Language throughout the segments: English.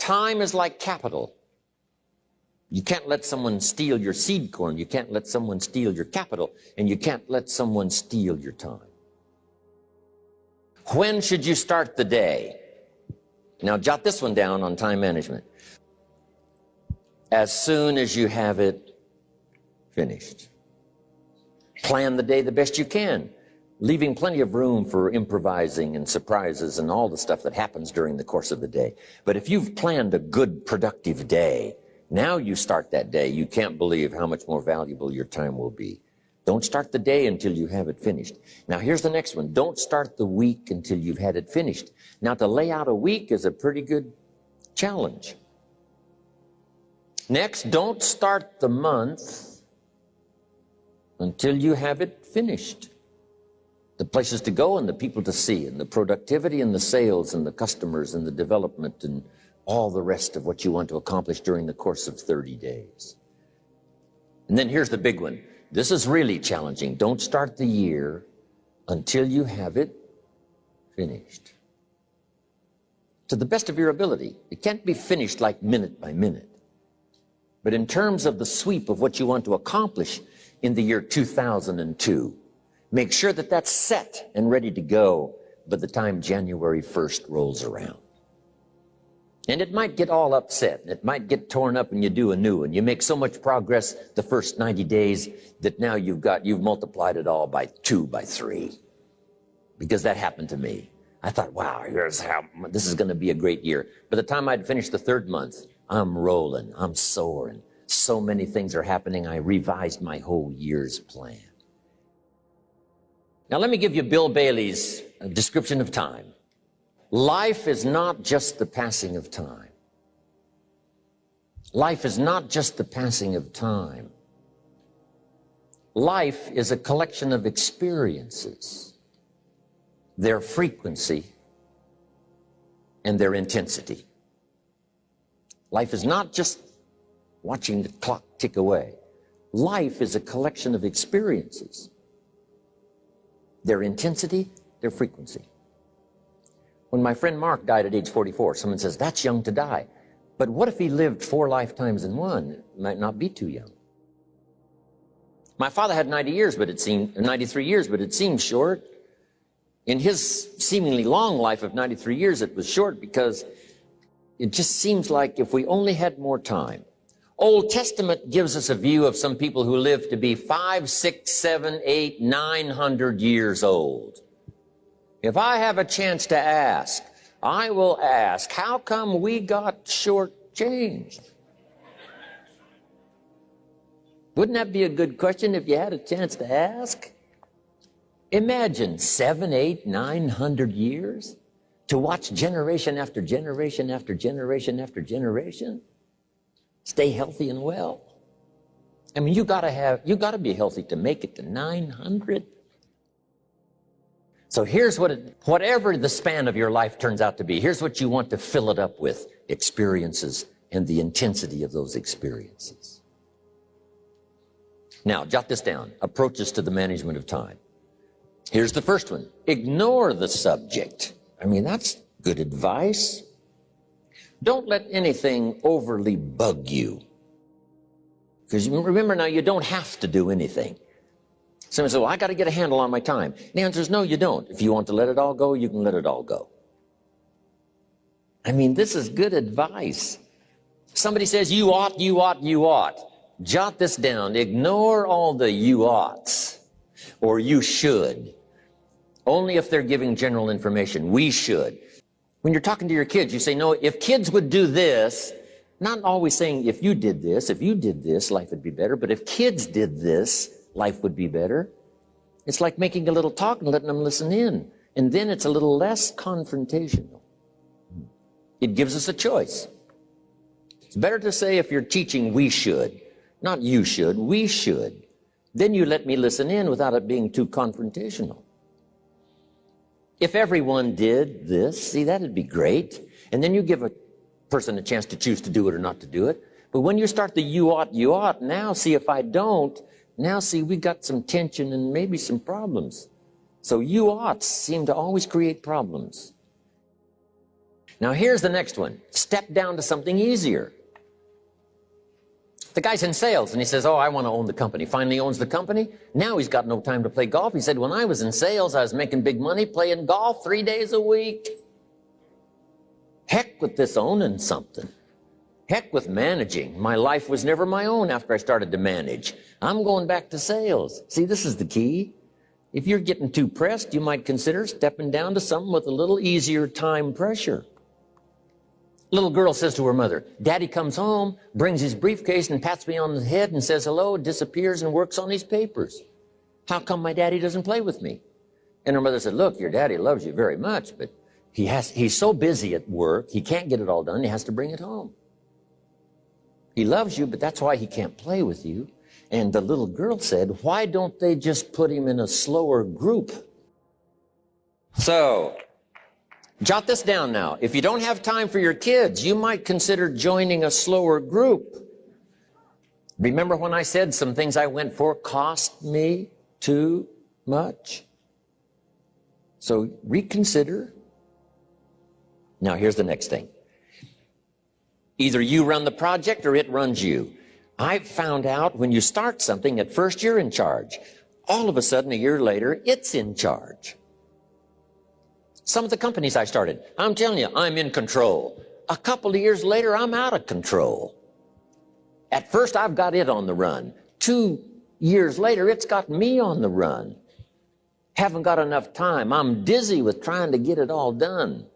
time is like capital. You can't let someone steal your seed corn. You can't let someone steal your capital. And you can't let someone steal your time. When should you start the day? Now, jot this one down on time management. As soon as you have it finished. Plan the day the best you can, leaving plenty of room for improvising and surprises and all the stuff that happens during the course of the day. But if you've planned a good, productive day, now you start that day, you can't believe how much more valuable your time will be. Don't start the day until you have it finished. Now, here's the next one. Don't start the week until you've had it finished. Now, to lay out a week is a pretty good challenge. Next, don't start the month until you have it finished. The places to go and the people to see and the productivity and the sales and the customers and the development and all the rest of what you want to accomplish during the course of 30 days. And then here's the big one. This is really challenging. Don't start the year until you have it finished. To the best of your ability. It can't be finished like minute by minute. But in terms of the sweep of what you want to accomplish in the year 2002, make sure that that's set and ready to go by the time January 1st rolls around. And it might get all upset. It might get torn up and you do a new one. You make so much progress the first 90 days that now you've multiplied it all by 2, by 3. Because that happened to me. I thought, wow, this is going to be a great year. By the time I'd finished the 3rd month, I'm rolling, I'm soaring. So many things are happening, I revised my whole year's plan. Now let me give you Bill Bailey's description of time. Life is not just the passing of time. Life is not just the passing of time. Life is a collection of experiences, their frequency and their intensity. Life is not just watching the clock tick away. Life is a collection of experiences, their intensity, their frequency. When my friend Mark died at age 44, someone says, that's young to die. But what if he lived 4 lifetimes in one? It might not be too young. My father had 93 years, but it seemed short. In his seemingly long life of 93 years, it was short because it just seems like if we only had more time. Old Testament gives us a view of some people who live to be 500, 600, 700, 800, 900 years old. If I have a chance to ask, I will ask, how come we got shortchanged? Wouldn't that be a good question if you had a chance to ask? Imagine 700, 800, 900 years to watch generation after generation after generation after generation stay healthy and well. I mean, you gotta be healthy to make it to 900. So here's whatever the span of your life turns out to be, here's what you want to fill it up with: experiences and the intensity of those experiences. Now, jot this down: approaches to the management of time. Here's the first one: ignore the subject. I mean, that's good advice. Don't let anything overly bug you. Because remember now, you don't have to do anything. Someone says, well, I got to get a handle on my time. The answer is no, you don't. If you want to let it all go, you can let it all go. I mean, this is good advice. Somebody says, you ought, you ought, you ought. Jot this down. Ignore all the you oughts or you should. Only if they're giving general information. We should. When you're talking to your kids, you say, no, if kids would do this, not always saying if you did this, life would be better. But if kids did this, life would be better. It's like making a little talk and letting them listen in. And then it's a little less confrontational. It gives us a choice. It's better to say, if you're teaching, we should, not you should, we should. Then you let me listen in without it being too confrontational. If everyone did this, see, that'd be great. And then you give a person a chance to choose to do it or not to do it. But when you start the you ought, now see, if I don't, now see, we got some tension and maybe some problems. So you oughts seem to always create problems. Now here's the next one. Step down to something easier. The guy's in sales and he says, oh, I want to own the company. Finally owns the company. Now he's got no time to play golf. He said, when I was in sales, I was making big money playing golf 3 days a week. Heck with this owning something. Heck with managing. My life was never my own after I started to manage. I'm going back to sales. See, this is the key. If you're getting too pressed, you might consider stepping down to something with a little easier time pressure. Little girl says to her mother, Daddy comes home, brings his briefcase and pats me on the head and says hello, disappears and works on his papers. How come my daddy doesn't play with me? And her mother said, look, your daddy loves you very much, but he's so busy at work, he can't get it all done, he has to bring it home. He loves you, but that's why he can't play with you. And the little girl said, why don't they just put him in a slower group? So, jot this down now. If you don't have time for your kids, you might consider joining a slower group. Remember when I said some things I went for cost me too much? So reconsider. Now here's the next thing. Either you run the project or it runs you. I've found out when you start something, at first you're in charge. All of a sudden, a year later, it's in charge. Some of the companies I started, I'm telling you, I'm in control. A couple of years later, I'm out of control. At first, I've got it on the run. 2 years later, it's got me on the run. Haven't got enough time. I'm dizzy with trying to get it all done.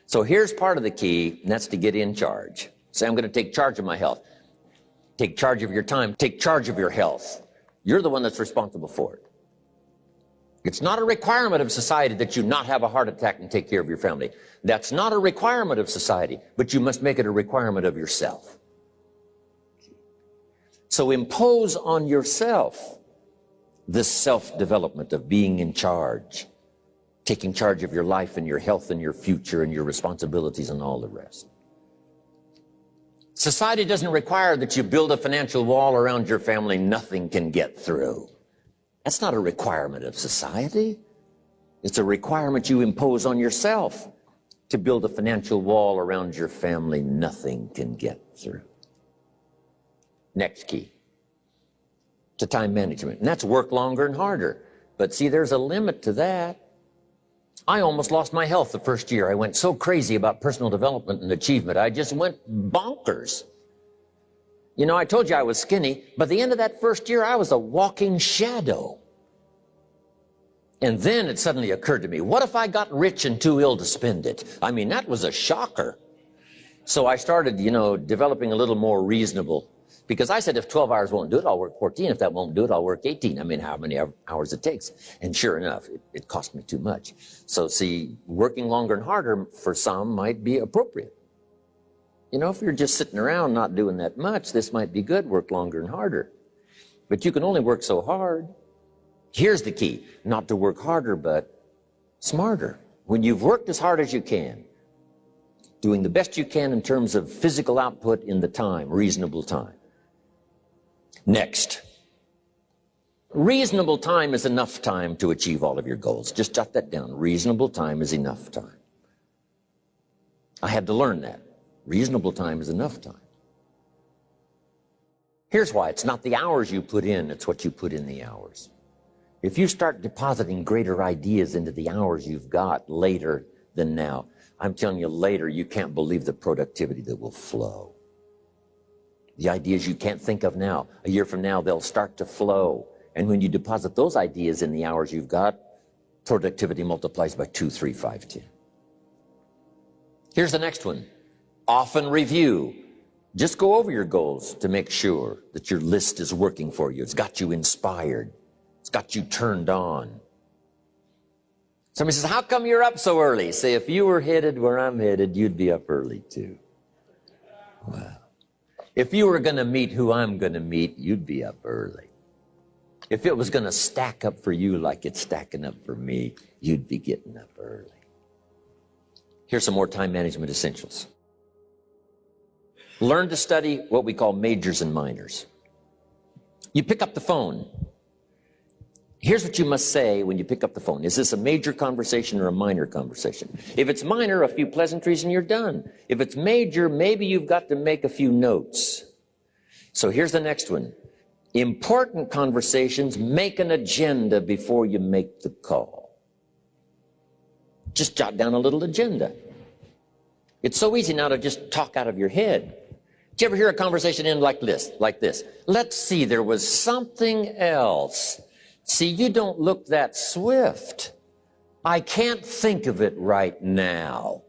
So here's part of the key, and that's to get in charge. Say, I'm going to take charge of my health. Take charge of your time. Take charge of your health. You're the one that's responsible for it. It's not a requirement of society that you not have a heart attack and take care of your family. That's not a requirement of society, but you must make it a requirement of yourself. So impose on yourself this self-development of being in charge, taking charge of your life and your health and your future and your responsibilities and all the rest. Society doesn't require that you build a financial wall around your family nothing can get through. That's not a requirement of society. It's a requirement you impose on yourself to build a financial wall around your family nothing can get through. Next key to time management, and that's work longer and harder. But see, there's a limit to that. I almost lost my health the first year. I went so crazy about personal development and achievement. I just went bonkers. You know, I told you I was skinny. By the end of that first year, I was a walking shadow. And then it suddenly occurred to me, what if I got rich and too ill to spend it? I mean, that was a shocker. So I started, developing a little more reasonable. Because I said, if 12 hours won't do it, I'll work 14. If that won't do it, I'll work 18. I mean, how many hours it takes. And sure enough, it cost me too much. So see, working longer and harder for some might be appropriate. If you're just sitting around not doing that much, this might be good, work longer and harder. But you can only work so hard. Here's the key, not to work harder, but smarter. When you've worked as hard as you can, doing the best you can in terms of physical output in the time, reasonable time. Next, reasonable time is enough time to achieve all of your goals. Just jot that down. Reasonable time is enough time. I had to learn that. Reasonable time is enough time. Here's why. It's not the hours you put in, it's what you put in the hours. If you start depositing greater ideas into the hours you've got later than now, I'm telling you, later you can't believe the productivity that will flow. The ideas you can't think of now, a year from now, they'll start to flow. And when you deposit those ideas in the hours you've got, productivity multiplies by 2, 3, 5, 10. Here's the next one. Often review. Just go over your goals to make sure that your list is working for you. It's got you inspired. It's got you turned on. Somebody says, how come you're up so early? Say, if you were headed where I'm headed, you'd be up early too. Wow. If you were going to meet who I'm going to meet, you'd be up early. If it was going to stack up for you like it's stacking up for me, you'd be getting up early. Here's some more time management essentials. Learn to study what we call majors and minors. You pick up the phone Here's what you must say when you pick up the phone. Is this a major conversation or a minor conversation? If it's minor, a few pleasantries and you're done. If it's major, maybe you've got to make a few notes. So here's the next one. Important conversations, make an agenda before you make the call. Just jot down a little agenda. It's so easy now to just talk out of your head. Did you ever hear a conversation end like this? Let's see, there was something else. See, you don't look that swift. I can't think of it right now.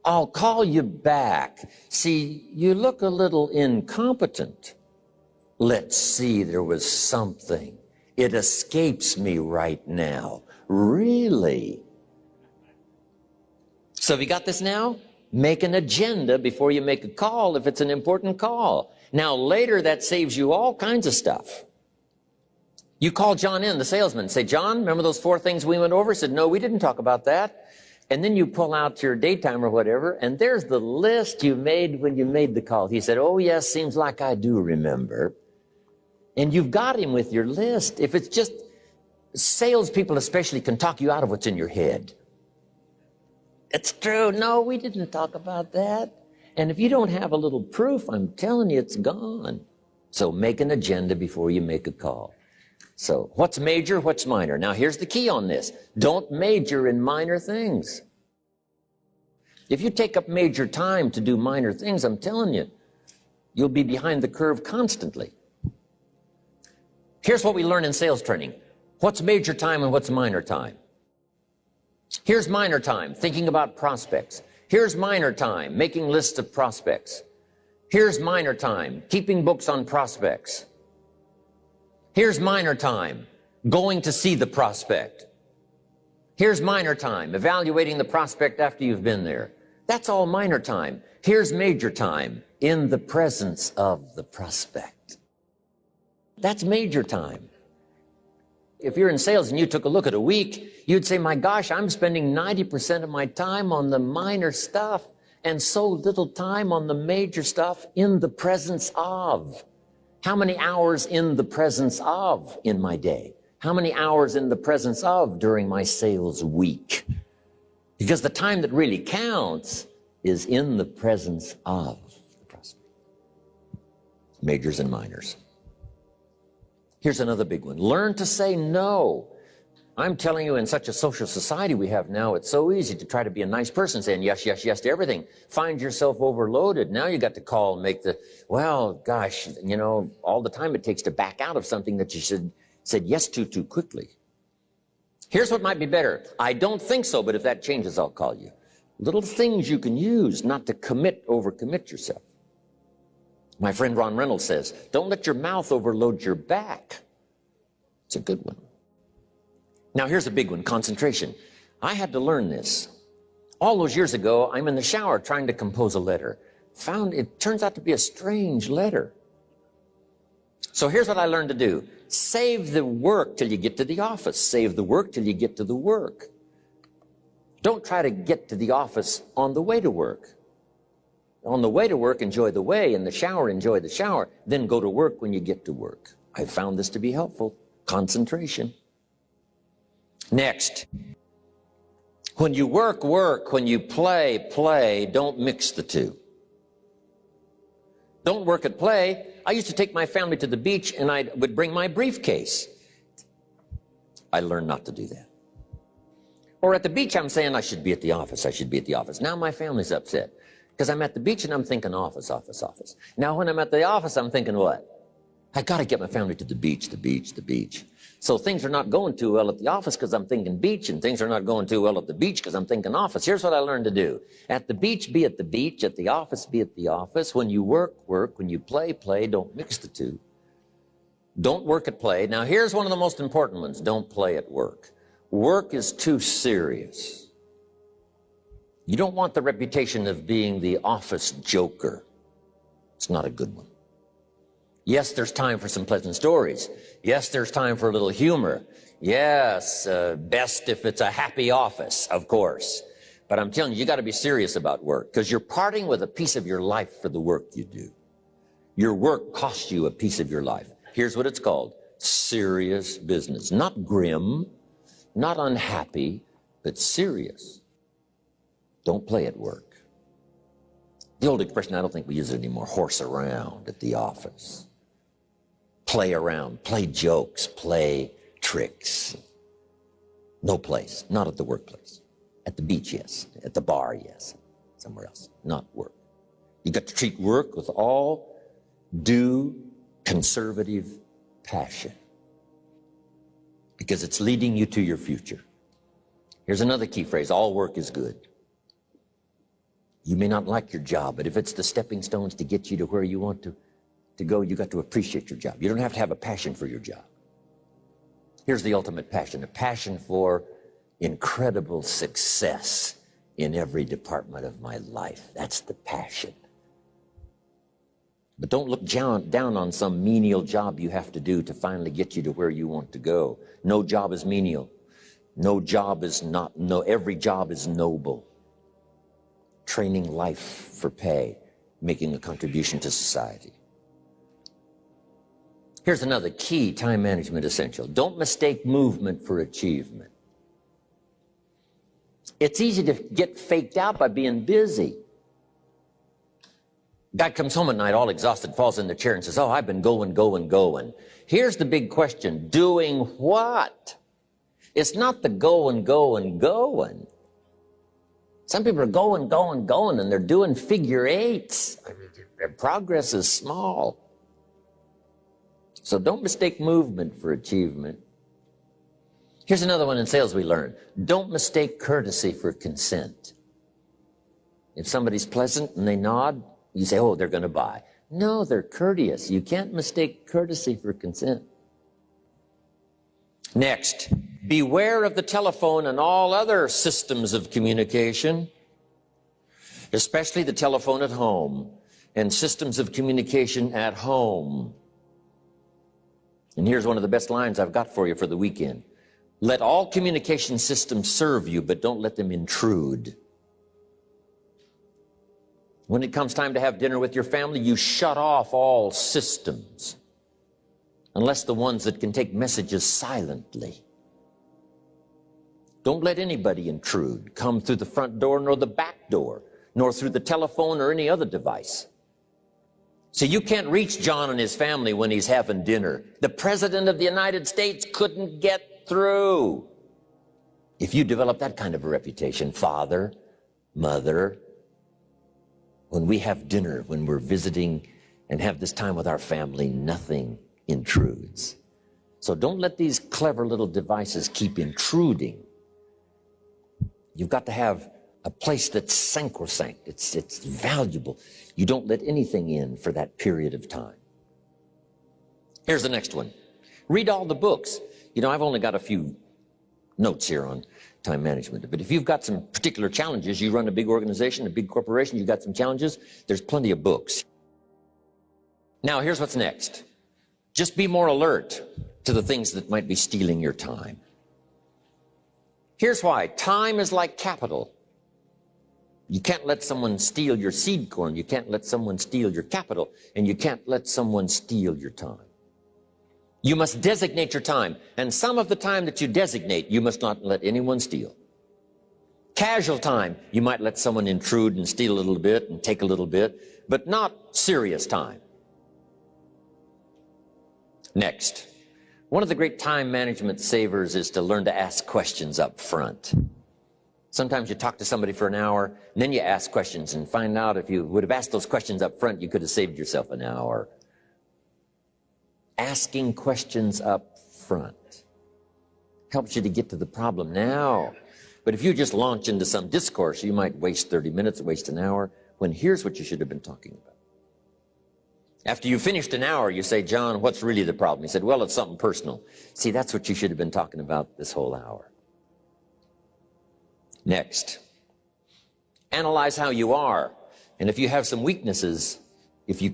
I'll call you back. See, you look a little incompetent. Let's see, there was something. It escapes me right now. Really? So have you got this now? Make an agenda before you make a call if it's an important call. Now later that saves you all kinds of stuff. You call John in, the salesman, say, John, remember those 4 things we went over? He said, no, we didn't talk about that. And then you pull out your daytime or whatever, and there's the list you made when you made the call. He said, oh yes, seems like I do remember. And you've got him with your list. If it's just, salespeople especially can talk you out of what's in your head. It's true. No, we didn't talk about that. And if you don't have a little proof, I'm telling you, it's gone. So make an agenda before you make a call. So what's major, what's minor? Now here's the key on this. Don't major in minor things. If you take up major time to do minor things, I'm telling you, you'll be behind the curve constantly. Here's what we learn in sales training. What's major time and what's minor time? Here's minor time, thinking about prospects. Here's minor time, making lists of prospects. Here's minor time, keeping books on prospects. Here's minor time, going to see the prospect. Here's minor time, evaluating the prospect after you've been there. That's all minor time. Here's major time, in the presence of the prospect. That's major time. If you're in sales and you took a look at a week, you'd say, my gosh, I'm spending 90% of my time on the minor stuff and so little time on the major stuff in the presence of. How many hours in the presence of in my day? How many hours in the presence of during my sales week? Because the time that really counts is in the presence of the prospect. Majors and minors. Here's another big one. Learn to say no. I'm telling you, in such a social society we have now, it's so easy to try to be a nice person saying yes, yes, yes to everything. Find yourself overloaded. Now you got to call and make the, well, gosh, you know, all the time it takes to back out of something that you said yes to too quickly. Here's what might be better. I don't think so, but if that changes, I'll call you. Little things you can use not to overcommit yourself. My friend Ron Reynolds says, don't let your mouth overload your back. It's a good one. Now here's a big one, concentration. I had to learn this. All those years ago, I'm in the shower trying to compose a letter. Found it turns out to be a strange letter. So here's what I learned to do. Save the work till you get to the office. Save the work till you get to the work. Don't try to get to the office on the way to work. On the way to work, enjoy the way. In the shower, enjoy the shower. Then go to work when you get to work. I found this to be helpful. Concentration. Next. When you work, work. When you play, play. Don't mix the two. Don't work at play. I used to take my family to the beach and I would bring my briefcase. I learned not to do that. Or at the beach, I'm saying I should be at the office. I should be at the office. Now my family's upset. Because I'm at the beach and I'm thinking office, office, office. Now when I'm at the office, I'm thinking what? I got to get my family to the beach, the beach, the beach. So things are not going too well at the office because I'm thinking beach, and things are not going too well at the beach because I'm thinking office. Here's what I learned to do. At the beach, be at the beach. At the office, be at the office. When you work, work. When you play, play. Don't mix the two. Don't work at play. Now here's one of the most important ones. Don't play at work. Work is too serious. You don't want the reputation of being the office joker. It's not a good one. Yes, there's time for some pleasant stories. Yes, there's time for a little humor. Yes, best if it's a happy office, of course. But I'm telling you, you got to be serious about work because you're parting with a piece of your life for the work you do. Your work costs you a piece of your life. Here's what it's called. serious business. Not grim, not unhappy, but serious. Don't play at work. The old expression, I don't think we use it anymore, horse around at the office. Play around, play jokes, play tricks. No place, not at the workplace. At the beach, yes. At the bar, yes. Somewhere else, not work. You got to treat work with all due conservative passion, because it's leading you to your future. Here's another key phrase: all work is good. You may not like your job, but if it's the stepping stones to get you to where you want to go, you got to appreciate your job. You don't have to have a passion for your job. Here's the ultimate passion: a passion for incredible success in every department of my life. That's the passion. But don't look down on some menial job you have to do to finally get you to where you want to go. No job is menial. No job is not, every job is noble. Training life for pay, making a contribution to society. Here's another key time management essential: don't mistake movement for achievement. It's easy to get faked out by being busy. Guy comes home at night all exhausted, falls in the chair and says, oh, I've been going. Here's the big question: doing what? It's not the going. Some people are going, and they're doing figure eights. I mean, their progress is small. So don't mistake movement for achievement. Here's another one in sales we learned: don't mistake courtesy for consent. If somebody's pleasant and they nod, you say, oh, they're going to buy. No, they're courteous. You can't mistake courtesy for consent. Next, beware of the telephone and all other systems of communication, especially the telephone at home and systems of communication at home. And here's one of the best lines I've got for you for the weekend: let all communication systems serve you, but don't let them intrude. When it comes time to have dinner with your family, you shut off all systems, unless the ones that can take messages silently. Don't let anybody intrude, come through the front door nor the back door, nor through the telephone or any other device. So you can't reach John and his family when he's having dinner. The President of the United States couldn't get through. If you develop that kind of a reputation, father, mother, when we have dinner, when we're visiting and have this time with our family, nothing intrudes. So don't let these clever little devices keep intruding. You've got to have a place that's sacrosanct. It's valuable. You don't let anything in for that period of time. Here's the next one: read all the books. You know, I've only got a few notes here on time management, but if you've got some particular challenges, you run a big organization, a big corporation, you've got some challenges, there's plenty of books. Now, here's what's next: just be more alert to the things that might be stealing your time. Here's why: time is like capital. You can't let someone steal your seed corn, you can't let someone steal your capital, and you can't let someone steal your time. You must designate your time, and some of the time that you designate, you must not let anyone steal. Casual time, you might let someone intrude and steal a little bit and take a little bit, but not serious time. Next, one of the great time management savers is to learn to ask questions up front. Sometimes you talk to somebody for an hour, and then you ask questions and find out if you would have asked those questions up front, you could have saved yourself an hour. Asking questions up front helps you to get to the problem now. But if you just launch into some discourse, you might waste 30 minutes, waste an hour, when here's what you should have been talking about. After you finished an hour, you say, John, what's really the problem? He said, well, it's something personal. See, that's what you should have been talking about this whole hour. Next, analyze how you are. And if you have some weaknesses, if you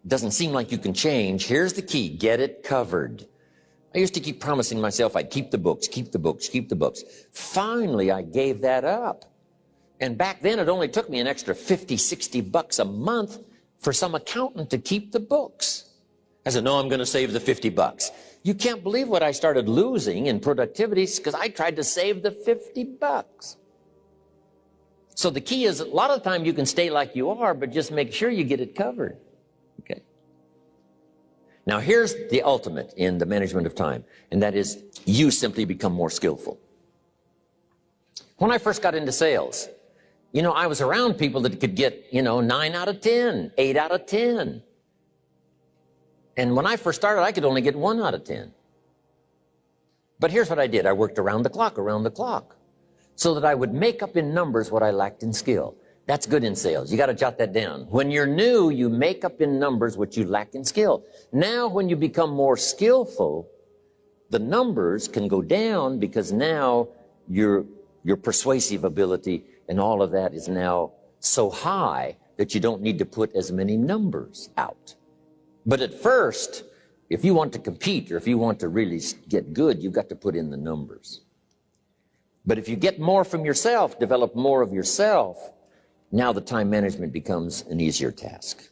doesn't seem like you can change, here's the key: get it covered. I used to keep promising myself I'd keep the books. Finally, I gave that up. And back then, it only took me an extra $50, $60 a month for some accountant to keep the books. I said, no, I'm going to save the $50. You can't believe what I started losing in productivity because I tried to save the $50. So the key is, a lot of the time you can stay like you are, but just make sure you get it covered. Okay. Now here's the ultimate in the management of time, and that is you simply become more skillful. When I first got into sales, you know, I was around people that could get, you know, 9 out of 10, 8 out of 10. And when I first started, I could only get 1 out of 10. But here's what I did. I worked around the clock, so that I would make up in numbers what I lacked in skill. That's good in sales. You got to jot that down. When you're new, you make up in numbers what you lack in skill. Now, when you become more skillful, the numbers can go down because now your persuasive ability and all of that is now so high that you don't need to put as many numbers out. But at first, if you want to compete or if you want to really get good, you've got to put in the numbers. But if you get more from yourself, develop more of yourself, now the time management becomes an easier task.